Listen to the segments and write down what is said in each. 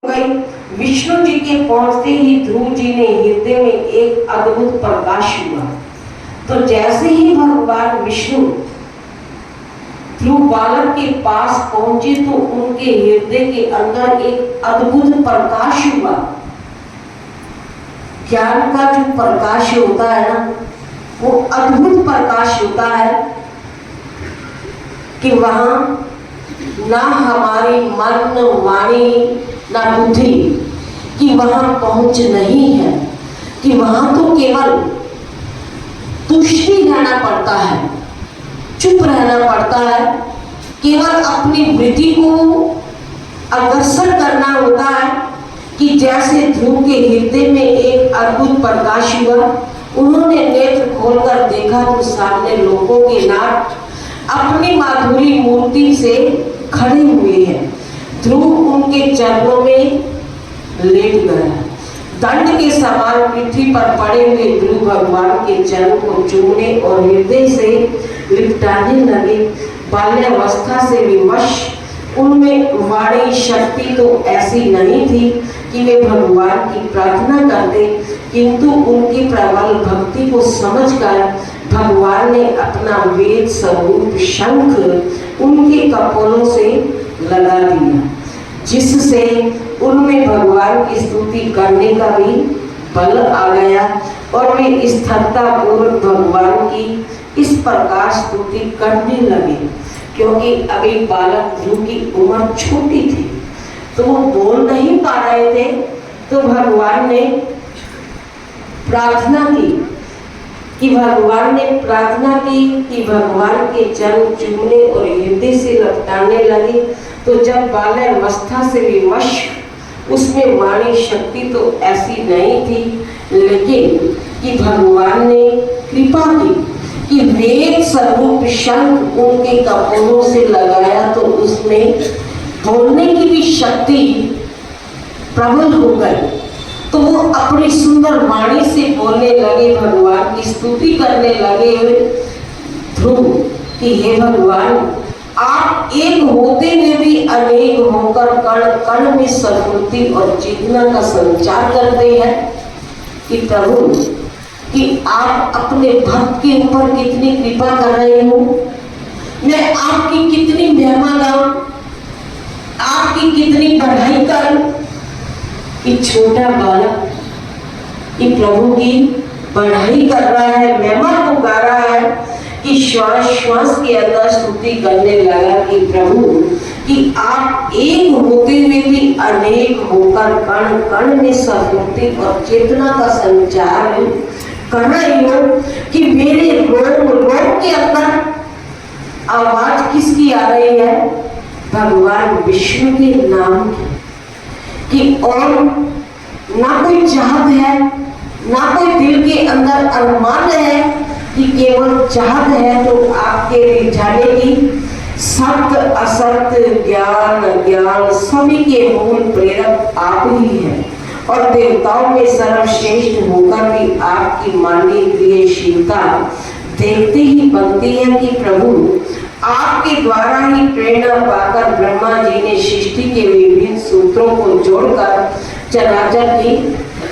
गई। विष्णु जी के पहुंचते ही ध्रुव जी ने हृदय में एक अद्भुत प्रकाश हुआ। तो जैसे ही भगवान विष्णु ध्रुव बालक के पास पहुंचे तो उनके हृदय के अंदर एक अद्भुत प्रकाश हुआ। ज्ञान का जो प्रकाश होता है ना, वो अद्भुत प्रकाश होता है कि वहां ना हमारी मन वाणी ना बुद्धि कि वहां पहुंच नहीं है, कि वहां तो केवल तुष्टि रहना पड़ता है, चुप रहना पड़ता है, केवल अपनी वृत्ति को अग्रसर करना होता है। कि जैसे ध्रुव के हृदय में एक अद्भुत प्रकाश हुआ, उन्होंने नेत्र खोलकर देखा तो सामने लोगों के नाथ अपनी माधुरी मूर्ति से खड़े हुए हैं। ध्रुव उनके चरणों में लेट गया। दंड के समान पृथ्वी पर पड़े हुए ध्रुव भगवान के चरण को चूमने और हृदय से लिपटाने लगे। बाल्यावस्था से विवश उनमें वाणी शक्ति तो ऐसी नहीं थी कि वे भगवान की प्रार्थना करते, किंतु उनकी प्रबल भक्ति को समझकर भगवान ने अपना वेद स्वरूप शंख उनके कपोलों से लगा दिया, जिससे उनमें भगवान की स्तुति करने का भी बल आ गया और वे स्थिरता पूर्वक भगवान की इस प्रकार स्तुति करने लगे। क्योंकि अभी बालक ध्रुव की उम्र छोटी थी तो वो बोल नहीं पा रहे थे, तो भगवान ने प्रार्थना की कि भगवान के चरण चूमने और हृदय से लपटाने लगे। तो जब बाल्यावस्था से विवश उसमें वाणी शक्ति तो ऐसी नहीं थी, लेकिन कि भगवान ने कृपा की कि वेद स्वरूप शंख उनके कपोलों से लगाया तो उसमें बोलने की भी शक्ति प्रबल हो गई। तो वो अपनी सुंदर वाणी से बोलने लगे, भगवान की स्तुति करने लगे ध्रुव कि हे भगवान, आप एक होते हुए भी अनेक होकर कण कण में स्फूर्ति और चेतना का संचार करते हैं। कि प्रभु कि आप अपने भक्त के ऊपर कितनी कृपा कर रहे हो, मैं आपकी कितनी महिमा गाऊं, आपकी कितनी बढ़ाई करूं। कि छोटा बालक कि प्रभु की बढ़ाई कर रहा है, महिमा को गा रहा है, कि श्वास श्वास के अंदर स्तुति करने लगा कि प्रभु कि आप एक होते हुए भी अनेक होकर कण कण में स्फूर्ति और चेतना का संचार कर रहे हो। कि मेरे रोम रोम के अंदर आवाज किसकी आ रही है? भगवान विष्णु के नाम की। कि और ना कोई चाहत है, ना कोई दिल के अंदर अरमान है, कि केवल चाहत है तो आपके रिझाने की। सत्य असत्य ज्ञान अज्ञान सभी के मूल प्रेरक आप ही हैं और देवताओं में सर्वश्रेष्ठ होकर भी आपकी मानवीय क्रियाशीलता देखते ही बनती है। कि प्रभु आपके द्वारा ही प्रेरणा पाकर ब्रह्मा जी ने सृष्टि के विभिन्न सूत्रों को जोड़कर चराचर की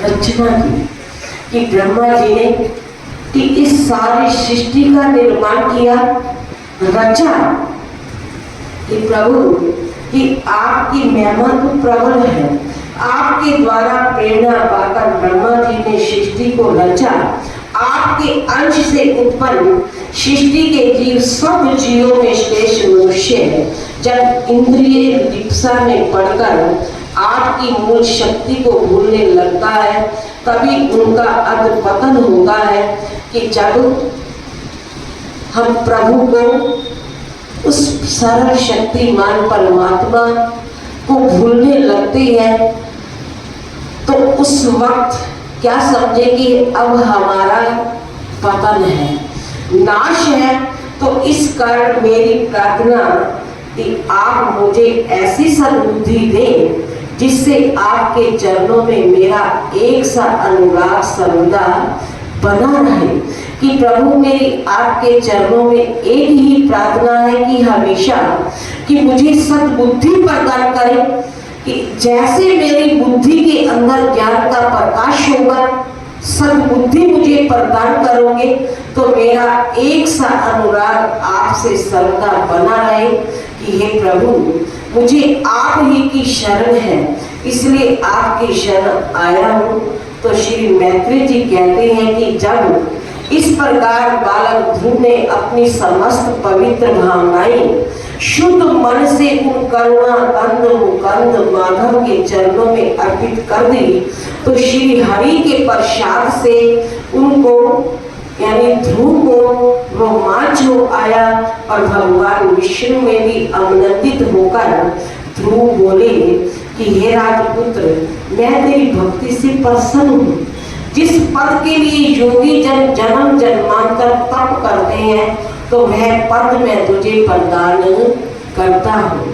रचना की। कि ब्रह्मा जी ने कि इस सारी सृष्टि का निर्माण किया, रचा। कि प्रभु कि आपकी महिमा तो प्रबल है, आपके द्वारा प्रेरणा पाकर ब्रह्मा जी ने सृष्टि को रचा। आपके अंश से उत्पन्न सृष्टि के जीव सब जीवों में श्रेष्ठ मनुष्य है। जब इंद्रिय लिप्सा में पड़कर आपकी मूल शक्ति को भूलने लगता है, तभी उनका अधपतन होता है। कि जब हम प्रभु को उस सरल शक्तिमान परमात्मा को भूलने लगते हैं, तो उस वक्त क्या समझे कि अब हमारा पतन है, नाश है। तो इस कारण मेरी प्रार्थना कि आप मुझे ऐसी सद्बुद्धि दें जिससे आपके चरणों में मेरा एक सा अनुराग सर्वदा बना रहे। कि प्रभु मेरी आपके चरणों में एक ही प्रार्थना है कि हमेशा कि मुझे सद्बुद्धि प्रदान करें, कि जैसे मेरी बुद्धि के अंदर ज्ञान का प्रकाश होगा, सद्बुद्धि मुझे प्रदान करोगे, तो मेरा एक सा अनुराग आपसे सर्वदा बना रहे कि हे प्रभु, मुझे आप ही की शरण है, इसलिए आपकी शरण आया हूँ। तो श्री मैत्री जी कहते हैं कि जब इस प्रकार बालक ध्रुव ने अपनी समस्त पवित्र भावनाएं शुद्ध मन से उन करुणा कंद मुकंद माधव के चरणों में अर्पित कर दी, तो श्री हरि के प्रसाद से उनको यानी ध्रुव को रोमांच हो आया और भगवान विष्णु में भी आनंदित होकर ध्रुव बोले कि हे राजपुत्र, मैं तेरी भक्ति से प्रसन्न हूँ। जिस पद के लिए योगी जन जन्म जन्मांतर तप करते हैं, तो वह पद मैं तुझे प्रदान करता हूँ।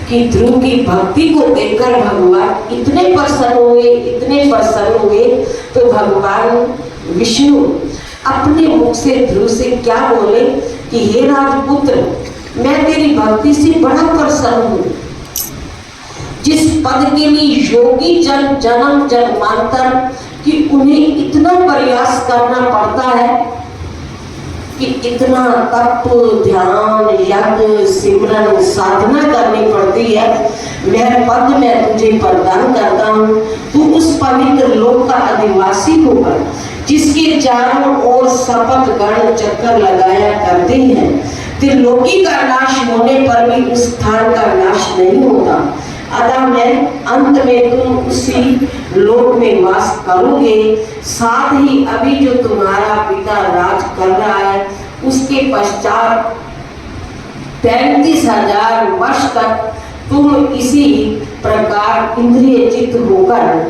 कि ध्रुव की भक्ति को देखकर भगवान इतने प्रसन्न हुए, तो भगवान विष्णु अपने मुख से ध्रुव से क्या बोले कि हे राजपुत्र, मैं तेरी भक्ति से बड़ा प्रसन्न हूँ। जिस पद के लिए योगी जन जन्म जन्मांतर कि उन्हें इतना प्रयास करना पड़ता है, कि इतना तप ध्यान यज्ञ सिमरन साधना करनी पड़ती है, वह पद मैं तुझे प्रदान करता हूँ। तू उस पवित्र लोक का अधिवासी होगा जिसके चारों ओर सपथ गण चक्कर लगाया करते हैं। त्रिलोकी का नाश होने पर भी उस स्थान का नाश नहीं होता, अतः मैं अंत में तुम उसी लोक में वास करोगे। साथ ही अभी जो तुम्हारा पिता राज कर रहा है, उसके पश्चात 33,000 वर्ष तक तुम इसी प्रकार इंद्रिय चित्त होकर